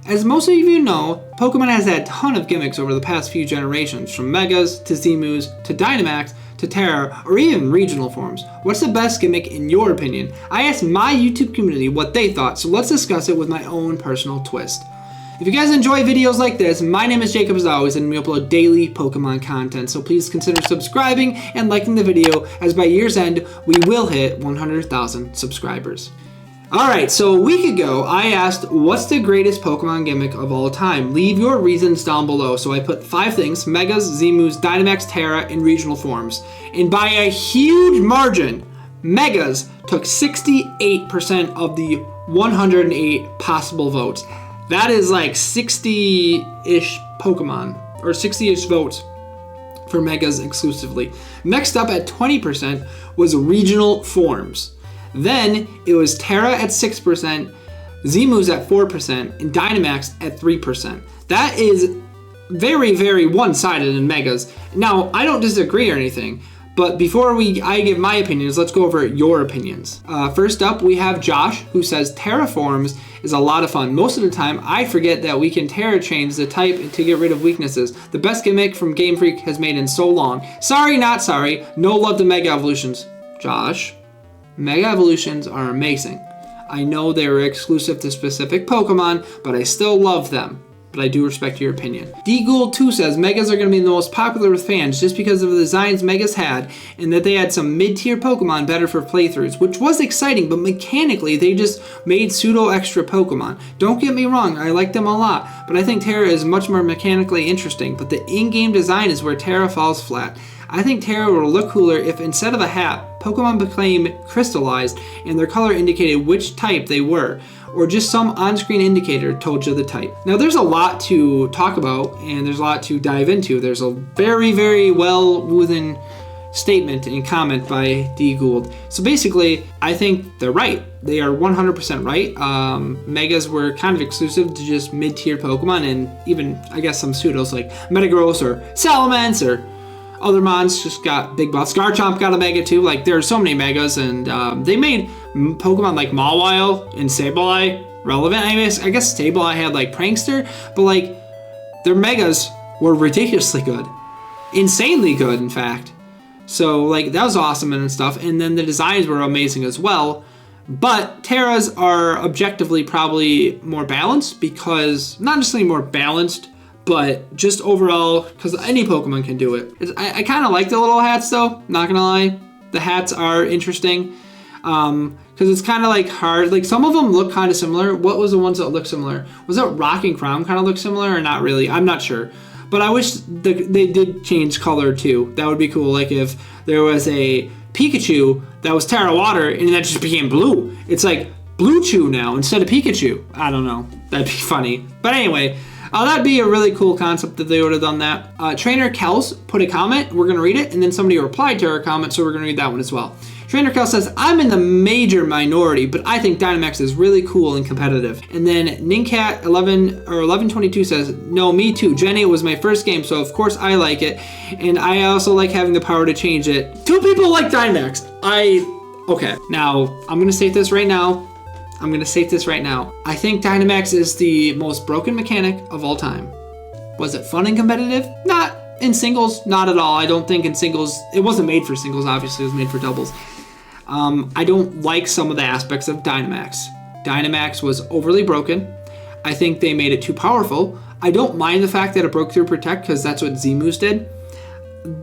As most of you know, Pokemon has had a ton of gimmicks over the past few generations, from Megas, to Z-Moves, to Dynamax, to Terra, or even regional forms. What's the best gimmick in your opinion? I asked my YouTube community what they thought, so let's discuss it with my own personal twist. If you guys enjoy videos like this, my name is JaCubAsAlways and we upload daily Pokemon content, so please consider subscribing and liking the video, as by year's end, we will hit 100,000 subscribers. Alright, so a week ago, I asked, what's the greatest Pokemon gimmick of all time? Leave your reasons down below. So I put 5 things: Megas, Z-Moves, Dynamax, Terra, and regional forms. And by a huge margin, Megas took 68% of the 108 possible votes. That is like 60-ish Pokemon, or 60-ish votes for Megas exclusively. Next up at 20% was regional forms. Then it was Terra at 6%, Z-Moves at 4%, and Dynamax at 3%. That is very, very one-sided in Megas. Now, I don't disagree or anything, but before I give my opinions, let's go over your opinions. First up, we have Josh, who says Terra forms is a lot of fun. Most of the time, I forget that we can Terra change the type to get rid of weaknesses. The best gimmick from GameFreak has made in so long. Sorry, not sorry. No love to Mega Evolutions. Josh. Mega Evolutions are amazing. I know they were exclusive to specific Pokemon, but I still love them. But I do respect your opinion. D-Gould2 says Megas are going to be the most popular with fans just because of the designs Megas had, and that they had some mid-tier Pokemon better for playthroughs, which was exciting, but mechanically they just made pseudo-extra Pokemon. Don't get me wrong, I like them a lot, but I think Terra is much more mechanically interesting, but the in-game design is where Terra falls flat. I think Terra will look cooler if instead of a hat, Pokemon became crystallized and their color indicated which type they were, or just some on-screen indicator told you the type. Now there's a lot to talk about and there's a lot to dive into. There's a very, very well-woven statement and comment by D. Gould. So basically, I think they're right. They are 100% right. Megas were kind of exclusive to just mid-tier Pokemon and even, I guess, some pseudos like Metagross or Salamence or other mons just got big buffs. Garchomp got a Mega too. Like, there are so many Megas, and they made Pokemon like Mawile and Sableye relevant. I guess Sableye had like Prankster, but like their Megas were ridiculously good, insanely good, in fact. So like that was awesome and stuff. And then the designs were amazing as well. But Terras are objectively probably more balanced, because not necessarily more balanced, but just overall, because any Pokemon can do it. I kind of like the little hats though, not gonna lie. The hats are interesting, because it's kind of like hard. Like some of them look kind of similar. What was the ones that look similar? Was that Rock and Crown kind of look similar or not really? I'm not sure. But I wish they did change color too. That would be cool. Like if there was a Pikachu that was Terra Water and that just became blue. It's like Blue Chew now instead of Pikachu. I don't know. That'd be funny. But anyway, that'd be a really cool concept if they would have done that. Trainer Kels put a comment. We're going to read it. And then somebody replied to our comment, so we're going to read that one as well. Trainer Kels says, I'm in the major minority, but I think Dynamax is really cool and competitive. And then Nincat 1122 says, no, me too. Gen 8 was my first game, so of course I like it. And I also like having the power to change it. 2 people like Dynamax. Okay, now I'm going to say this right now. I think Dynamax is the most broken mechanic of all time. Was it fun and competitive? Not in singles, not at all. I don't think in singles, it wasn't made for singles, obviously, it was made for doubles. I don't like some of the aspects of Dynamax. Dynamax was overly broken. I think they made it too powerful. I don't mind the fact that it broke through Protect, because that's what Z-Moves did.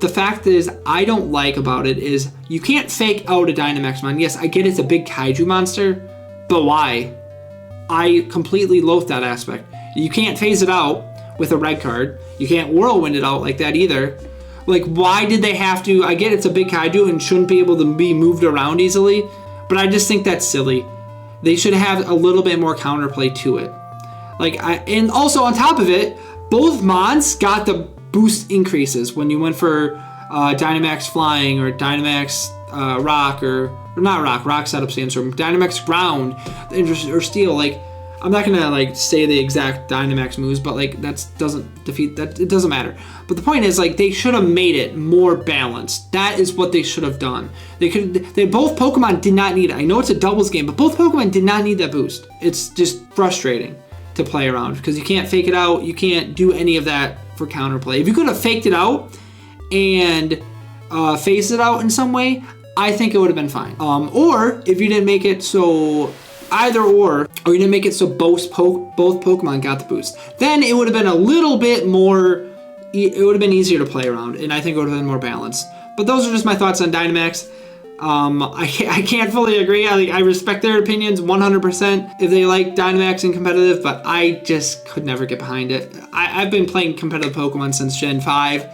The fact is, I don't like about it is you can't fake out a Dynamax mon. Yes, I get it's a big kaiju monster, but why? I completely loathe that aspect. You can't phase it out with a red card. You can't whirlwind it out like that either. Like, why did they have to? I get it's a big kaiju and shouldn't be able to be moved around easily, but I just think that's silly. They should have a little bit more counterplay to it. And also on top of it, both mons got the boost increases when you went for Dynamax Flying or Dynamax Rock or not Rock. Rock setup stands for Dynamax Ground or Steel. Like, I'm not gonna like say the exact Dynamax moves, but like that doesn't defeat that. It doesn't matter. But the point is, like, they should have made it more balanced. That is what they should have done. Both Pokemon did not need it. I know it's a doubles game, but both Pokemon did not need that boost. It's just frustrating. to play around because you can't fake it out. You can't do any of that for counterplay. If you could have faked it out and phased it out in some way, I think it would have been fine. Or if you didn't make it so either or you didn't make it so both Pokemon got the boost, then it would have been a little bit more, it would have been easier to play around, and I think it would have been more balanced. But those are just my thoughts on Dynamax. I can't fully agree. I respect their opinions 100% if they like Dynamax and competitive, but I just could never get behind it. I've been playing competitive Pokemon since Gen 5,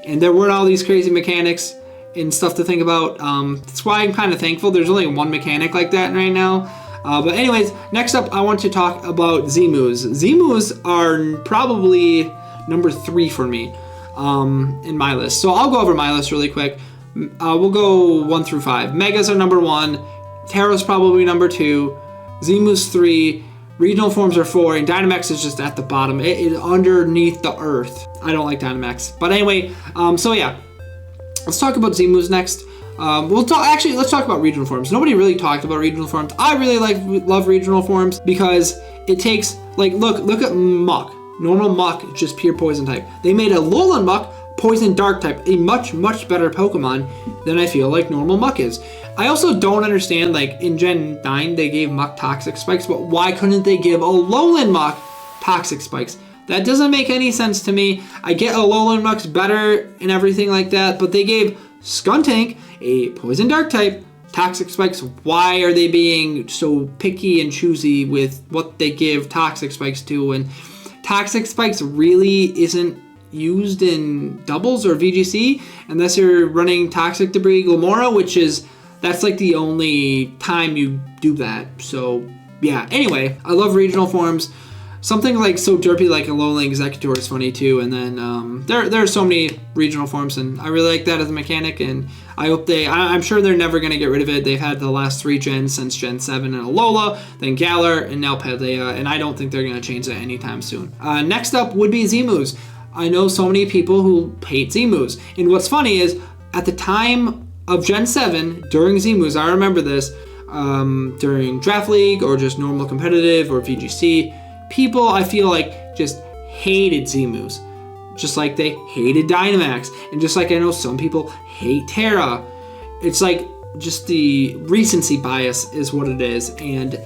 and there weren't all these crazy mechanics and stuff to think about. That's why I'm kind of thankful there's only one mechanic like that right now. But anyways, next up I want to talk about Z-Moves. Z-Moves are probably number 3 for me in my list. So I'll go over my list really quick. We'll go 1 through 5. Megas are number 1. Terra's probably number 2. Z-Moves 3. Regional forms are 4. And Dynamax is just at the bottom. It is underneath the earth. I don't like Dynamax. But anyway, so yeah. Let's talk about Z-Moves next. Let's talk about regional forms. Nobody really talked about regional forms. I really love regional forms because it takes, like, look at Muck. Normal Muck, just pure poison type. They made a Alolan Muck, poison dark type, a much better Pokemon than I feel like normal Muck is. I also don't understand, like, in Gen 9 they gave Muck toxic spikes, but why couldn't they give Alolan Muck toxic spikes? That doesn't make any sense to me. I get Alolan Muck's better and everything like that, but they gave Skuntank, a poison dark type, toxic spikes. Why are they being so picky and choosy with what they give toxic spikes to? And toxic spikes really isn't used in doubles or VGC unless you're running Toxic Debris Glimmora, that's like the only time you do that. So yeah, anyway, I love regional forms. Something like so derpy like Alolan Executor is funny too, and then there are so many regional forms, and I really like that as a mechanic, and I hope I'm sure they're never going to get rid of it. They've had the last 3 gens since Gen 7 and Alola, then Galar, and now Paldea, and I don't think they're going to change that anytime soon. Next up would be Z-Moves. I know so many people who hate Z-Moves, and what's funny is at the time of Gen 7, during Z-Moves, I remember this, during Draft League or just normal competitive or VGC, people, I feel like, just hated Z-Moves. Just like they hated Dynamax. And just like I know some people hate Terra. It's like just the recency bias is what it is. And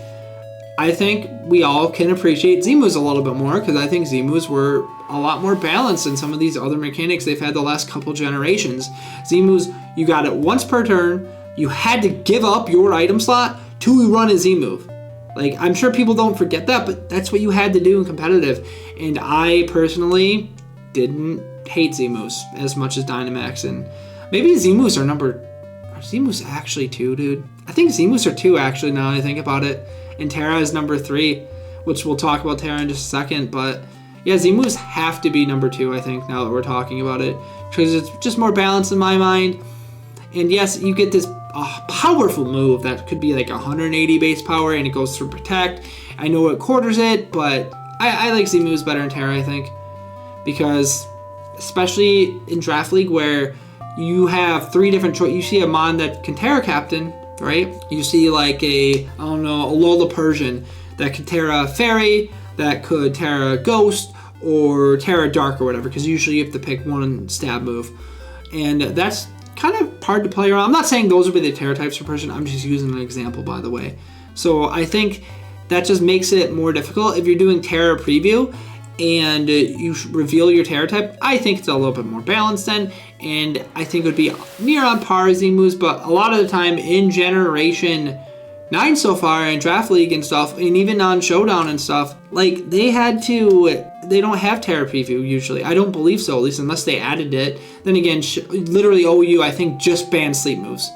I think we all can appreciate Z-Moves a little bit more because I think Z-Moves were a lot more balanced than some of these other mechanics they've had the last couple generations. Z-Moves, you got it once per turn. You had to give up your item slot to run a Z-Move. Like, I'm sure people don't forget that, but that's what you had to do in competitive. And I personally didn't hate Z-Moves as much as Dynamax. And maybe Z-Moves are Z-Moves actually 2, dude? I think Z-Moves are 2, actually, now that I think about it. And Terra is number 3, which we'll talk about Terra in just a second. But yeah, Z-Moves have to be number 2, I think, now that we're talking about it. Because it's just more balanced in my mind. And yes, you get this powerful move that could be like 180 base power, and it goes through Protect. I know it quarters it, but I like Z-Moves better in Terra, I think. Because, especially in Draft League, where you have 3 different choices. You see a Mon that can Terra Captain, right? You see like a Alola Persian that could Terra Fairy, that could Terra Ghost, or Terra Dark or whatever, because usually you have to pick one stab move. And that's kind of hard to play around. I'm not saying those would be the Terra types for Persian. I'm just using an example, by the way. So I think that just makes it more difficult. If you're doing Terra Preview and you reveal your Terra type, I think it's a little bit more balanced then, and I think it would be near on par as Z-Moves, but a lot of the time in Generation 9 so far in Draft League and stuff, and even on Showdown and stuff, like they don't have Terra Preview usually. I don't believe so, at least unless they added it. Then again, literally OU, I think, just banned Sleep Moves.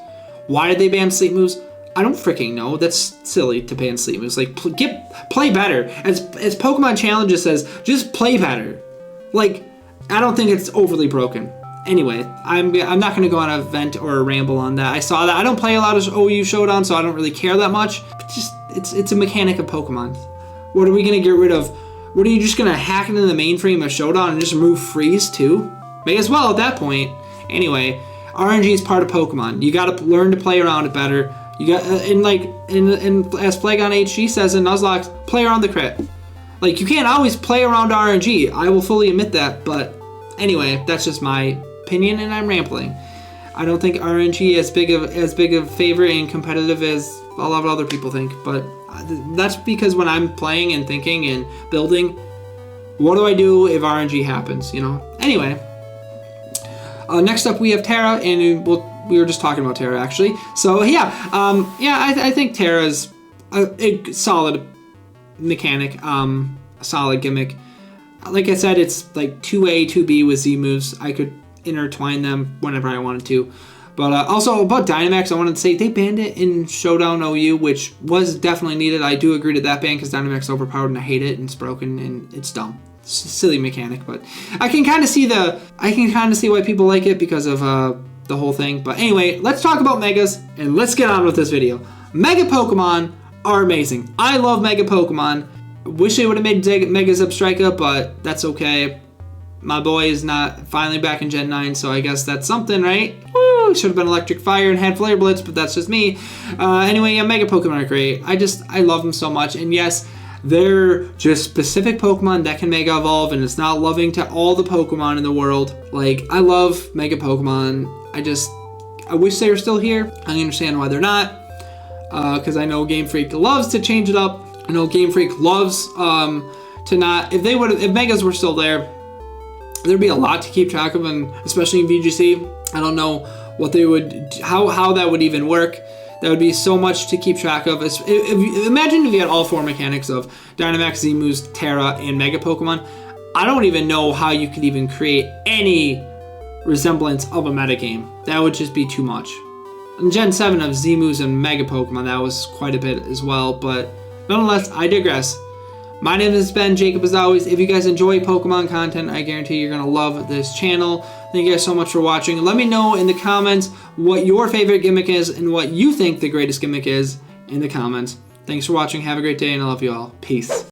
Why did they ban Sleep Moves? I don't freaking know. That's silly to ban Sleep Moves. Like, play better. As Pokemon Challenges says, just play better. Like, I don't think it's overly broken. Anyway, I'm not going to go on a vent or a ramble on that. I saw that. I don't play a lot of OU Showdown, so I don't really care that much. But just it's a mechanic of Pokemon. What are we going to get rid of? What are you just going to hack into the mainframe of Showdown and just remove Freeze too? May as well at that point. Anyway, RNG is part of Pokemon. You got to learn to play around it better. You got and as Flagon HG says in Nuzlocke, play around the crit. Like, you can't always play around RNG. I will fully admit that, but anyway, that's just my opinion, and I'm rambling. I don't think RNG is as big of a favorite and competitive as a lot of other people think, but that's because when I'm playing and thinking and building, what do I do if RNG happens, you know? Anyway, next up we have Terra, and we were just talking about Terra actually. So yeah, I think Terra is a solid mechanic, a solid gimmick. Like I said, it's like 2A, 2B with Z moves. I could intertwine them whenever I wanted to. But also about Dynamax, I wanted to say they banned it in Showdown OU, which was definitely needed. I do agree to that ban because Dynamax is overpowered and I hate it and it's broken and it's dumb. It's a silly mechanic, but I can kind of see why people like it because of the whole thing. But anyway, let's talk about Megas and let's get on with this video. Mega Pokemon are amazing. I love Mega Pokemon. Wish they would have made Megas Zebstrika, but that's okay. My boy is not finally back in Gen 9, so I guess that's something, right? Woo! Should have been Electric Fire and had Flare Blitz, but that's just me. Anyway, yeah, Mega Pokemon are great. I love them so much, and yes, they're just specific Pokemon that can Mega Evolve, and it's not loving to all the Pokemon in the world. Like, I love Mega Pokemon. I wish they were still here. I understand why they're not, because I know GameFreak loves to change it up. I know GameFreak loves to not. If Megas were still there, there'd be a lot to keep track of, and especially in VGC. I don't know what they would, how that would even work. That would be so much to keep track of. Imagine if you had all four mechanics of Dynamax, Z-moves, Terra, and Mega Pokemon. I don't even know how you could even create any resemblance of a metagame. That would just be too much. In Gen 7 of Z-moves and Mega Pokemon, that was quite a bit as well, but nonetheless, I digress. My name has been Jacob as always. If you guys enjoy Pokemon content, I guarantee you're going to love this channel. Thank you guys so much for watching. Let me know in the comments what your favorite gimmick is and what you think the greatest gimmick is in the comments. Thanks for watching. Have a great day, and I love you all. Peace.